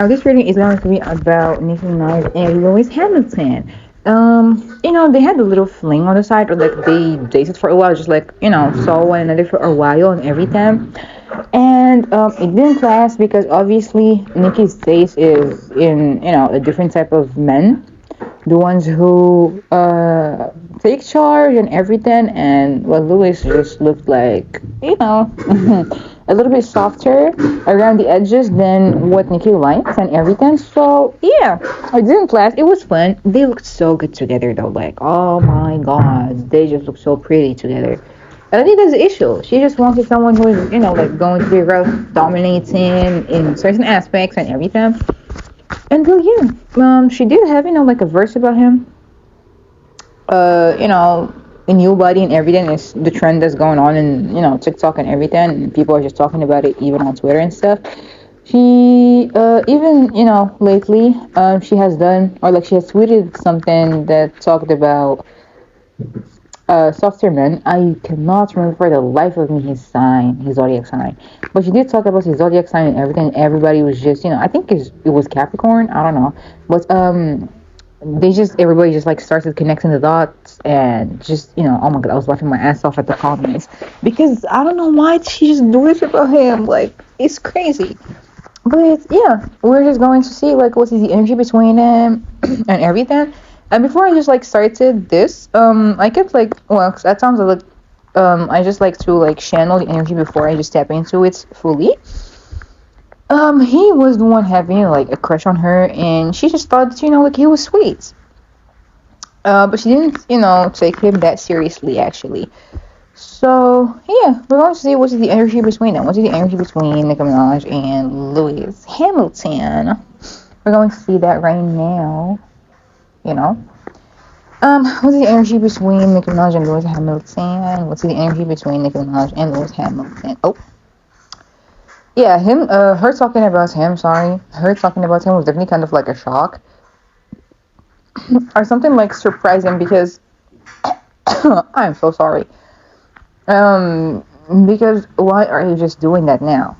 This reading is going to be about Nicki Minaj and Lewis Hamilton. They had a little fling on the side, or like they dated for a while, just like saw one another for a while and everything. And it didn't last because obviously Nicki's taste is in a different type of men, the ones who take charge and everything. And well, Louis just looked like a little bit softer around the edges than what Nikki likes and everything. So yeah, it didn't last. It was fun. They looked so good together though. Like, oh my god, they just look so pretty together. I think that's the issue. She just wanted someone who is, like going to be real dominating in certain aspects and everything. And well, yeah, she did have, like a verse about him. A new body and everything is the trend that's going on in, TikTok and everything. And people are just talking about it even on Twitter and stuff. She, even, lately, she has done, or like she has tweeted something that talked about softer men. I cannot remember for the life of me his zodiac sign. But she did talk about his zodiac sign and everything. Everybody was just, I think it was Capricorn. I don't know. But everybody just like started connecting the dots and just, oh my god, I was laughing my ass off at the comments because I don't know why she just do this about him. Like, it's crazy. But yeah, we're just going to see like what is the energy between them and everything. And before I just like started this, I kept like, well, 'cause that sounds like, I just like to like channel the energy before I just step into it fully. He was the one having like a crush on her, and she just thought that, like he was sweet. But she didn't, take him that seriously actually. So yeah, we're going to see what's the energy between them. What's the energy between Nicki Minaj and Lewis Hamilton? We're going to see that right now. You know. What's the energy between Nicki Minaj and Lewis Hamilton? What's the energy between Nicki Minaj and Lewis Hamilton? Oh, yeah, her talking about him. Sorry, her talking about him was definitely kind of like a shock or something like surprising because I'm so sorry. Um, because why are you just doing that now?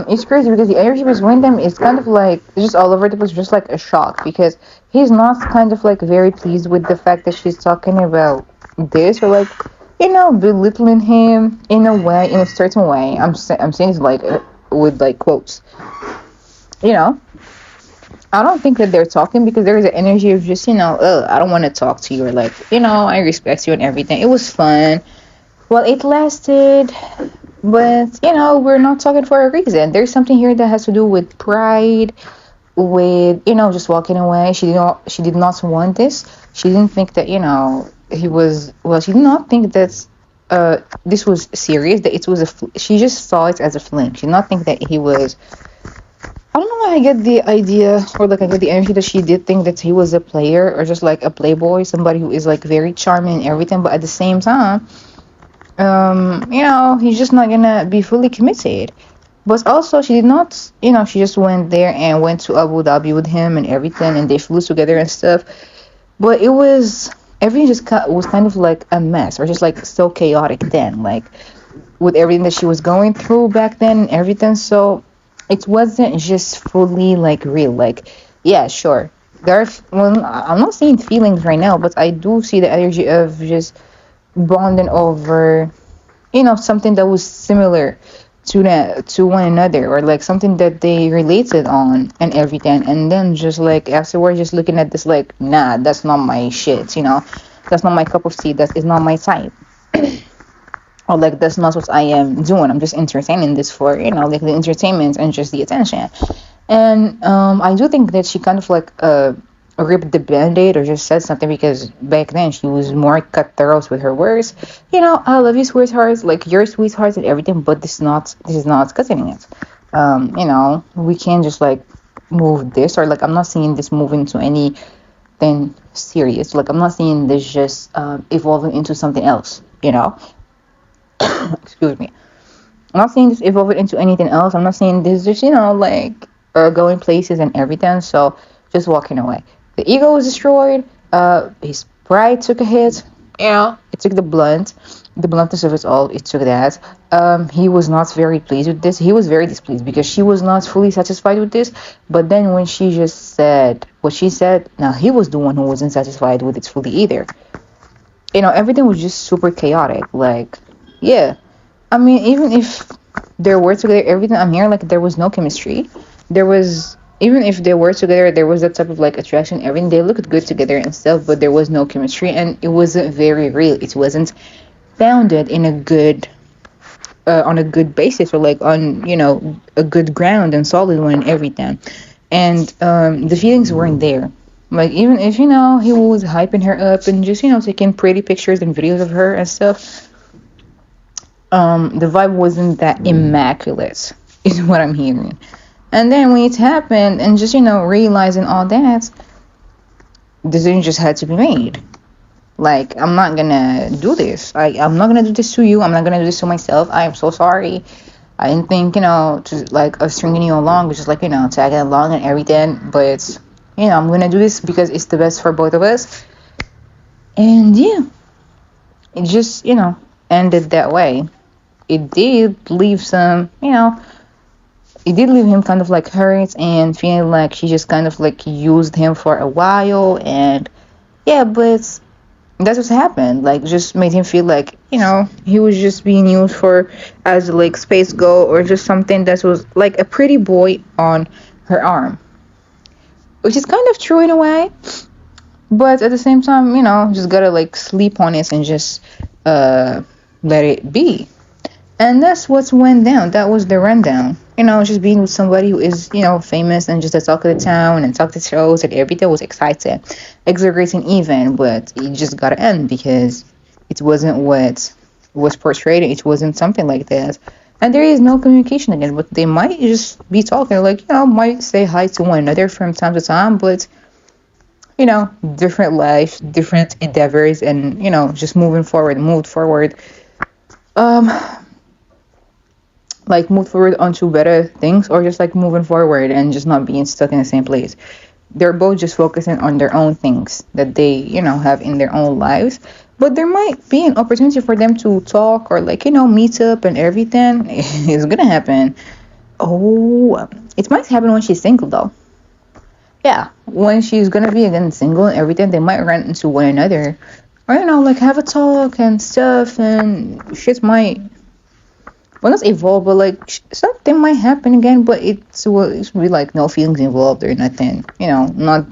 It's crazy because the energy between them is kind of like just all over the place, just like a shock because he's not kind of like very pleased with the fact that she's talking about this or like belittling him in a way, in a certain way. I'm saying it like with like quotes. You know, I don't think that they're talking because there is an energy of just I don't want to talk to you or like I respect you and everything. It was fun. Well, it lasted, but we're not talking for a reason. There's something here that has to do with pride, with just walking away. She did not want this. She didn't think that he was, well, she did not think that this was serious, that it was she just saw it as a fling. She did not think that he was, I don't know why I get the idea or like I get the energy that she did think that he was a player or just like a playboy, somebody who is like very charming and everything, but at the same time he's just not gonna be fully committed. But also, she did not, she just went there and went to Abu Dhabi with him and everything, and they flew together and stuff. But everything just was kind of like a mess, or just like so chaotic then, like with everything that she was going through back then and everything. So it wasn't just fully like real. Like, yeah, sure. Well, I'm not saying feelings right now, but I do see the energy of just bonding over something that was similar to one another or like something that they related on and everything, and then just like afterwards just looking at this like, nah, that's not my shit, that's not my cup of tea, that is not my type. Or like that's not what I am doing. I'm just entertaining this for like the entertainment and just the attention. And I do think that she kind of like ripped the band-aid or just said something because back then she was more cutthroat with her words. I love you, sweethearts, like you're sweethearts and everything, but this is not cutting it. We can't just like move this, or like I'm not seeing this move into anything serious. Like I'm not seeing this just evolving into something else. Excuse me. I'm not seeing this evolving into anything else. I'm not seeing this just like going places and everything. So just walking away. The ego was destroyed. His pride took a hit. It took the blunt. The bluntness of it all, it took that. He was not very pleased with this. He was very displeased because she was not fully satisfied with this. But then when she just said what she said, now he was the one who wasn't satisfied with it fully either. Everything was just super chaotic. Like, yeah. I mean, even if there were together, everything I'm hearing, like, there was no chemistry. There was, even if they were together, there was that type of like attraction, everything. They looked good together and stuff, but there was no chemistry, and it wasn't very real. It wasn't founded in a good on a good basis, or like on a good ground and solid one and everything. And the feelings weren't there. Like, even if he was hyping her up and just taking pretty pictures and videos of her and stuff, the vibe wasn't that immaculate, is what I'm hearing. And then when it happened, and just realizing all that, decision just had to be made. Like, I'm not gonna do this. I'm not gonna do this to you. I'm not gonna do this to myself. I am so sorry. I didn't think, to like us stringing you along, which is like, tagging along and everything. But, I'm gonna do this because it's the best for both of us. And yeah, it just, ended that way. It did leave it did leave him kind of like hurt and feeling like she just kind of like used him for a while. And yeah, but that's what happened. Like, just made him feel like he was just being used for as like space go, or just something that was like a pretty boy on her arm, which is kind of true in a way. But at the same time, just gotta like sleep on it and just let it be. And that's what went down. That was the rundown. Just being with somebody who is, famous and just the talk of the town and talk to shows and everything was exciting, exhilarating even, but it just gotta end because it wasn't what was portrayed. It wasn't something like that. And there is no communication again, but they might just be talking, like, might say hi to one another from time to time, but, different lives, different endeavors, and, just moved forward. Um, like move forward onto better things, or just like moving forward and just not being stuck in the same place. They're both just focusing on their own things that they have in their own lives, but there might be an opportunity for them to talk, or like meet up and everything. It's gonna happen. Oh, it might happen when she's single though. Yeah, when she's gonna be again single and everything, they might run into one another, or like have a talk and stuff, and shit might, well, not evolve, but like something might happen again. But it's really like no feelings involved or nothing. Not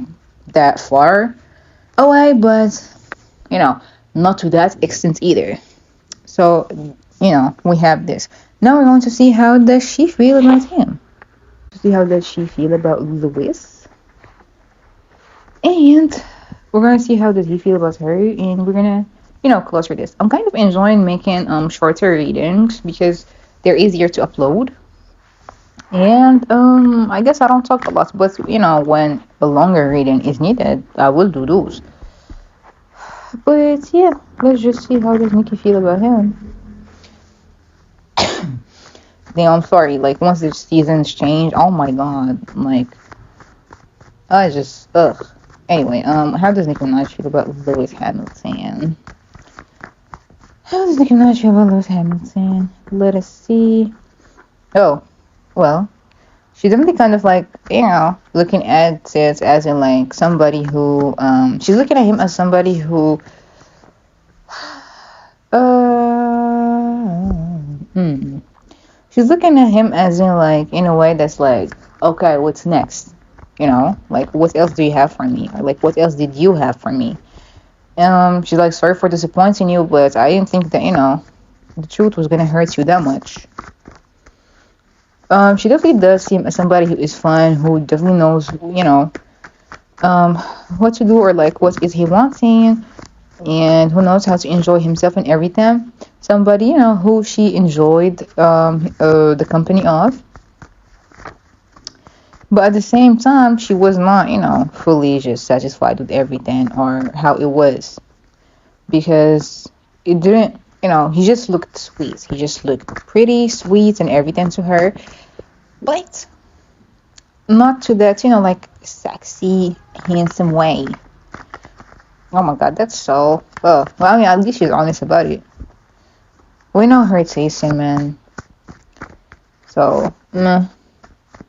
that far away, but not to that extent either. So we have this. Now we're going to see how does she feel about him. See how does she feel about Lewis, and we're gonna see how does he feel about her, and we're gonna close for this. I'm kind of enjoying making shorter readings because they're easier to upload. And I guess I don't talk a lot, but when a longer reading is needed, I will do those. But yeah, let's just see how does Nicki feel about him. Damn, I'm sorry. Like, once the seasons change, oh my god, like I just ugh. Anyway, how does Nicki Minaj feel about Lewis Hamilton? How does Nicki Minaj feel about Lewis Hamilton? Let us see. Oh, well, she's definitely kind of like, looking at it as in like somebody who, she's looking at him as somebody who, she's looking at him as in like, in a way that's like, okay, what's next? Like, what else do you have for me? Or like, what else did you have for me? She's like, sorry for disappointing you, but I didn't think that, the truth was gonna hurt you that much. She definitely does seem as somebody who is fun, who definitely knows, what to do, or like what is he wanting, and who knows how to enjoy himself and everything. Somebody, who she enjoyed the company of. But at the same time, she was not, fully just satisfied with everything or how it was. Because it didn't, he just looked sweet. He just looked pretty sweet and everything to her. But not to that, like sexy, handsome way. Oh my god, that's so, well, I mean, at least she's honest about it. We know her tasting, man. So, meh.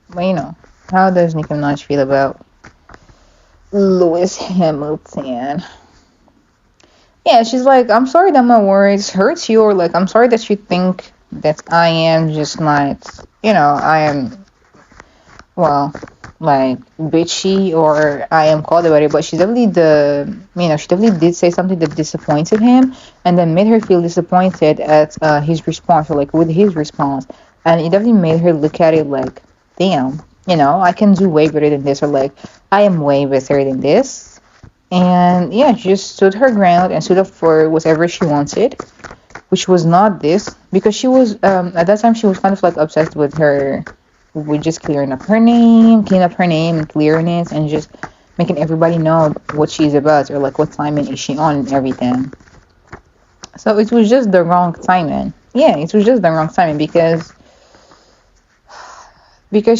But how does Nicki Minaj feel about Lewis Hamilton? Yeah, she's like, I'm sorry that my words hurts you, or like, I'm sorry that you think that I am just not, I am, well, like, bitchy, or I am called about it, but she definitely did say something that disappointed him, and then made her feel disappointed at his response, or like, with his response, and it definitely made her look at it like, damn, I can do way better than this, or like, I am way better than this. And yeah, she just stood her ground and stood up for whatever she wanted, which was not this, because she was at that time she was kind of like obsessed with just clearing up her name and clearing it, and just making everybody know what she's about, or like what timing is she on and everything. So it was just the wrong timing. Yeah, it was just the wrong timing, because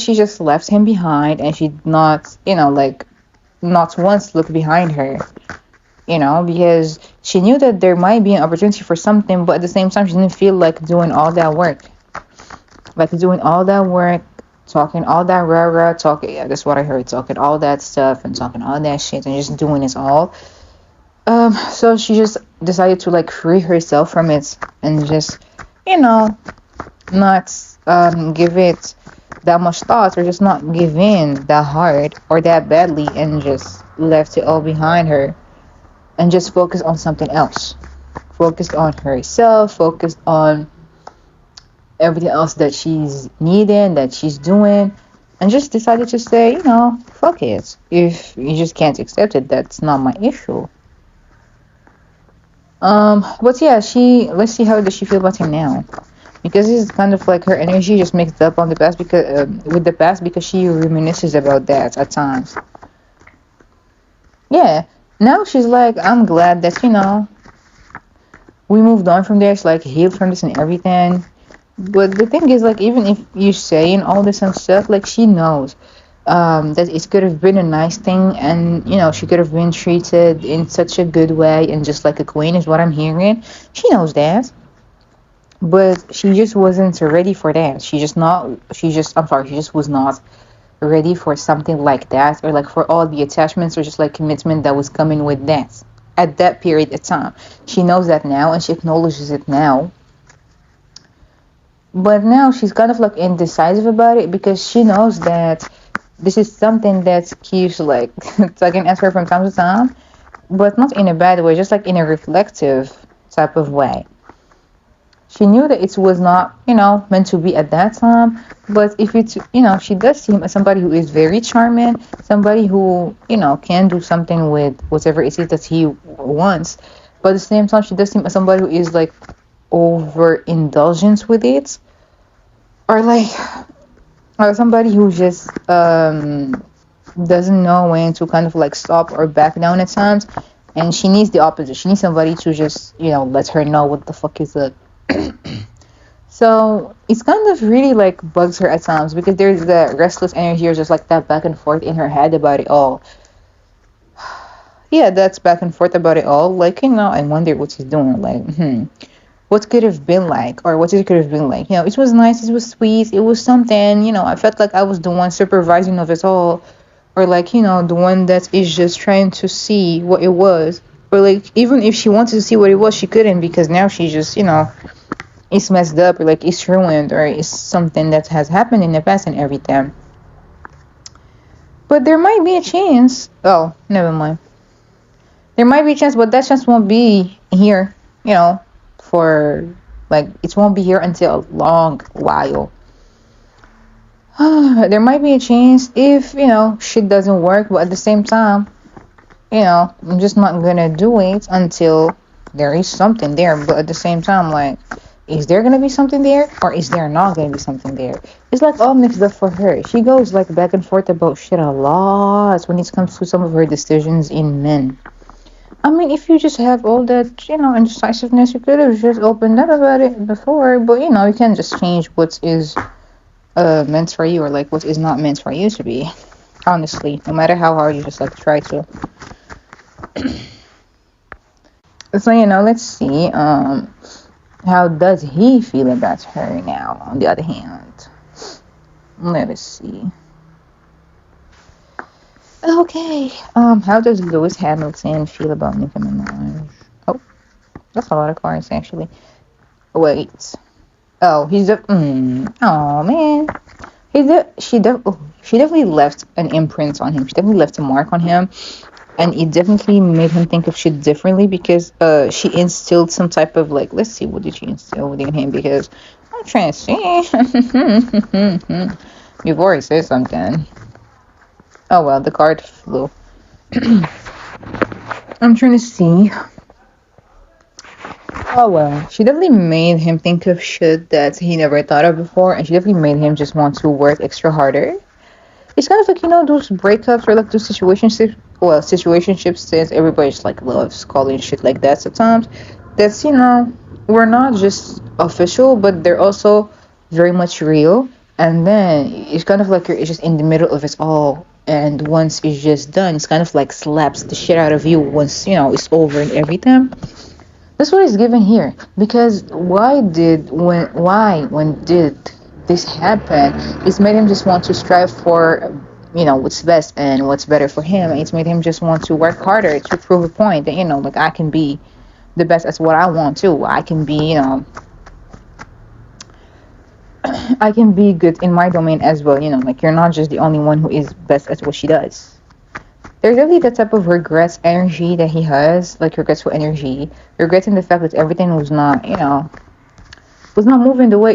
she just left him behind, and she did not, like, not once look behind her, because she knew that there might be an opportunity for something, but at the same time, she didn't feel like doing all that work. Like, doing all that work, talking all that rah-rah, talking, yeah, that's what I heard, talking all that stuff, and talking all that shit, and just doing it all. So she just decided to, like, free herself from it, and just, not give it that much thought, or just not give in that hard or that badly, and just left it all behind her, and just focus on something else. Focused on herself, focused on everything else that she's needing, that she's doing, and just decided to say, fuck it. If you just can't accept it, that's not my issue. But yeah, let's see, how does she feel about him now? Because it's kind of like her energy just mixed up on the past, because with the past, because she reminisces about that at times. Yeah, now she's like, I'm glad that we moved on from this, like, healed from this and everything. But the thing is, like, even if you're saying all this and stuff, like, she knows that it could have been a nice thing, and she could have been treated in such a good way, and just like a queen is what I'm hearing. She knows that, but she just wasn't ready for that. I'm sorry, she just was not ready for something like that, or like for all the attachments, or just like commitment that was coming with that at that period of time. She knows that now, and she acknowledges it now. But now she's kind of like indecisive about it, because she knows that this is something that keeps like tugging at her from time to time, but not in a bad way, just like in a reflective type of way. She knew that it was not, meant to be at that time, but if it's, she does seem as somebody who is very charming, somebody who, can do something with whatever it is that he wants, but at the same time, she does seem as somebody who is like overindulgent with it, or like, or somebody who just doesn't know when to kind of like stop or back down at times, and she needs the opposite. She needs somebody to just, let her know what the fuck is up. So it's kind of really like bugs her at times, because there's the restless energy, or just like that back and forth in her head about it all. Yeah, that's back and forth about it all. Like, I wonder what she's doing. Like, what could have been like, or what it could have been like. It was nice, it was sweet, it was something. I felt like I was the one supervising of it all, or like, the one that is just trying to see what it was. Or like, even if she wanted to see what it was, she couldn't, because now she just, it's messed up, or like it's ruined, or it's something that has happened in the past and everything. But there might be a chance. Oh, never mind. There might be a chance, but that chance won't be here, for like, it won't be here until a long while. There might be a chance if, shit doesn't work, but at the same time, I'm just not gonna do it until there is something there. But at the same time, like, is there gonna be something there, or is there not gonna be something there? It's like all mixed up for her. She goes like back and forth about shit a lot when it comes to some of her decisions in men. I mean, if you just have all that, indecisiveness, you could have just opened up about it before. But you can't just change what is meant for you, or like what is not meant for you to be. Honestly, no matter how hard you just like try to. So let's see. How does he feel about her now, on the other hand? Let us see. Okay. How does Lewis Hamilton feel about Nicki Minaj? Oh, that's a lot of cards actually. Wait. Oh, he's a. Oh man. She definitely left an imprint on him. She definitely left a mark on him, and it definitely made him think of shit differently because she instilled some type of like, let's see, what did she instill within him? Because I'm trying to see. Before he says something. Oh well, the card flew. I'm trying to see. Oh well, she definitely made him think of shit that he never thought of before, and she definitely made him just want to work extra harder. It's kind of like, those breakups or like those situationships, since everybody just like loves calling shit like that sometimes. That's, we're not just official, but they're also very much real. And then it's kind of like you're just in the middle of it all. And once it's just done, it's kind of like slaps the shit out of you once, it's over and everything. That's what is given here. Because when did this happen? It's made him just want to strive for, what's best and what's better for him. It's made him just want to work harder to prove a point that, like I can be the best at what I want to. I can be, I can be good in my domain as well. Like you're not just the only one who is best at what she does. There's really the type of regrets energy that he has, like regretful energy, regretting the fact that everything was not moving the way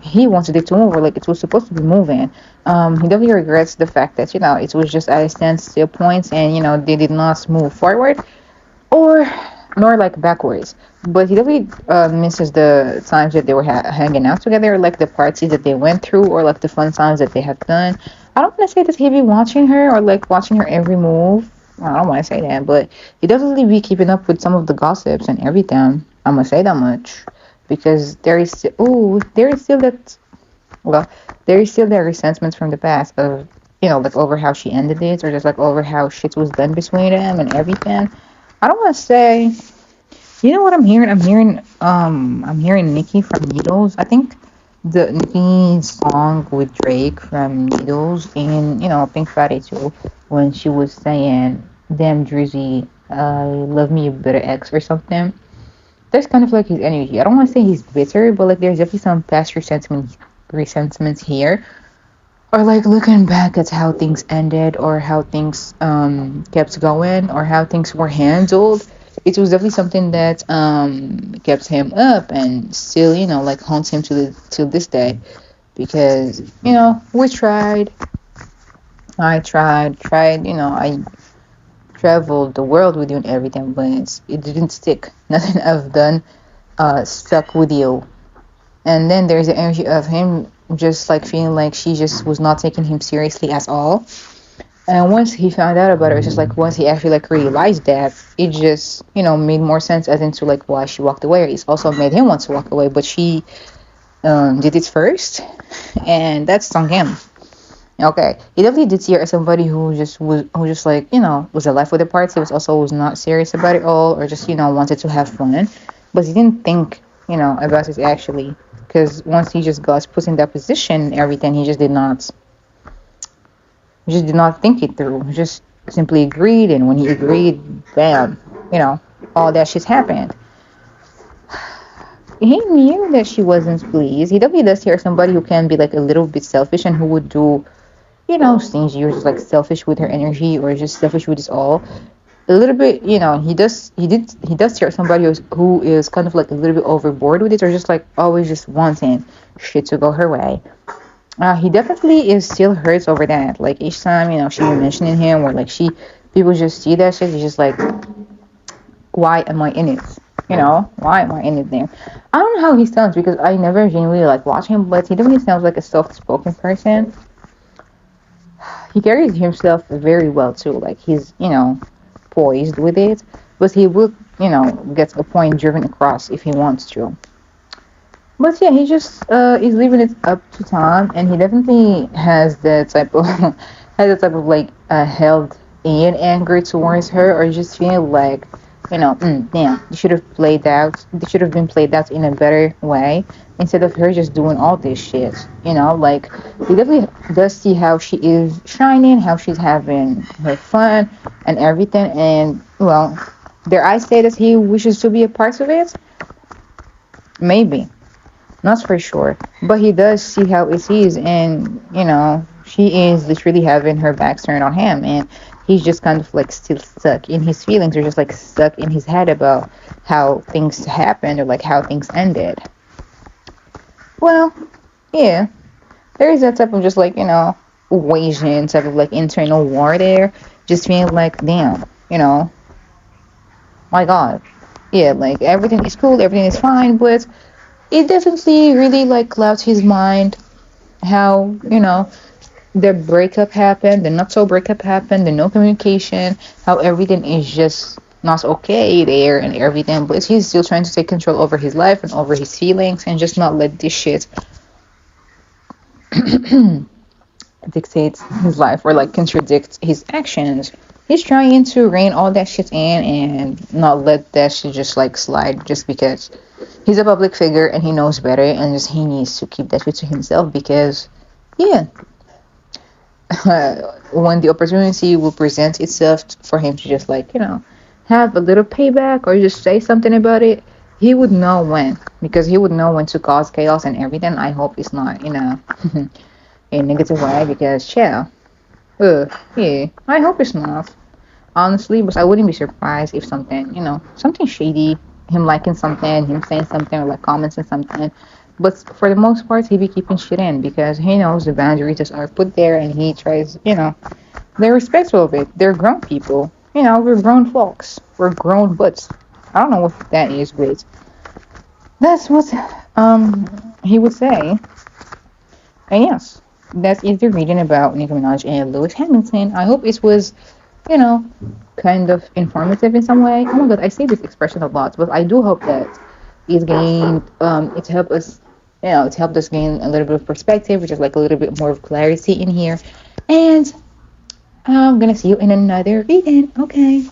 he wanted it to move, or like it was supposed to be moving. He definitely regrets the fact that it was just at a standstill point, and they did not move forward, or nor like backwards. But he definitely misses the times that they were hanging out together, like the parties that they went through, or like the fun times that they have done. I don't want to say that he'd be watching her or like watching her every move. I don't want to say that, but he definitely be keeping up with some of the gossips and everything. I'm gonna say that much, because there is still that. Well, there is still that resentment from the past of like over how she ended it, or just like over how shit was done between them and everything. I don't want to say. You know what I'm hearing? I'm hearing Nicki from Needles. I think the Nicki song with Drake from Needles in Pink Friday too, when she was saying, "Damn Drizzy, love me a better ex" or something. There's kind of like his energy. I don't want to say he's bitter, but like there's definitely some past resentments here, or like looking back at how things ended, or how things kept going, or how things were handled. It was definitely something that kept him up and still like haunts him till this day, because we tried. I tried. I traveled the world with you and everything, but it didn't stick. Nothing I've done stuck with you. And then there's the energy of him just like feeling like she just was not taking him seriously at all. And once he found out about it, it's just like once he actually like realized that, it just made more sense as into like why she walked away. It's also made him want to walk away, but she did it first, and that stung him. Okay, he definitely did see her as somebody who just like was alive with the party. Was not serious about it all, or just wanted to have fun, but he didn't think about it actually, because once he just got put in that position and everything, he just did not think it through. He just simply agreed, and when he agreed, bam, all that shit happened. He knew that she wasn't pleased. He definitely does hear somebody who can be like a little bit selfish and who would do stingy or just like selfish with her energy, or just selfish with his all. A little bit, he does hear somebody who is kind of like a little bit overboard with it, or just like always just wanting shit to go her way. He definitely is still hurts over that. Like each time, she be mentioning him, or like people just see that shit. He's just like, why am I in it? Why am I in it there? I don't know how he sounds, because I never genuinely like watch him, but he definitely sounds like a soft-spoken person. He carries himself very well too. Like he's, poised with it, but he will, get a point driven across if he wants to. But yeah, he just is leaving it up to time, and he definitely has that type of like held in anger towards her, or just feeling like Damn, they should have played out. They should have been played out in a better way instead of her just doing all this shit. Like he definitely does see how she is shining, how she's having her fun and everything. And well, dare I say that he wishes to be a part of it? Maybe, not for sure, but he does see how it is, and she is literally having her back turned on him, and he's just kind of like still stuck in his feelings, or just like stuck in his head about how things happened or like how things ended. Well, yeah, there is that type of just like waging type of like internal war there, just feeling like damn, my God, yeah, like everything is cool, everything is fine, but it definitely really like clouds his mind how the breakup happened, the not so breakup happened, the no communication, how everything is just not okay there and everything, but he's still trying to take control over his life and over his feelings and just not let this shit dictate his life or like contradict his actions. He's trying to rein all that shit in and not let that shit just like slide just because he's a public figure and he knows better, and just he needs to keep that shit to himself because yeah, when the opportunity will present itself for him to just like have a little payback or just say something about it, he would know when, because he would know when to cause chaos and everything. I hope it's not a negative way, because yeah, yeah, I hope it's not, honestly. But I wouldn't be surprised if something something shady, him liking something, him saying something, or like commenting something. But for the most part, he be keeping shit in because he knows the boundaries that are put there, and he tries, they're respectful of it. They're grown people. We're grown folks. We're grown butts. I don't know what that is, but that's what he would say. And yes, that is the reading about Nicki Minaj and Lewis Hamilton. I hope it was, you know, kind of informative in some way. Oh my god, I say this expression a lot, but I do hope that it helped us, it helped us gain a little bit of perspective, which is like a little bit more of clarity in here. And I'm gonna see you in another reading. Okay.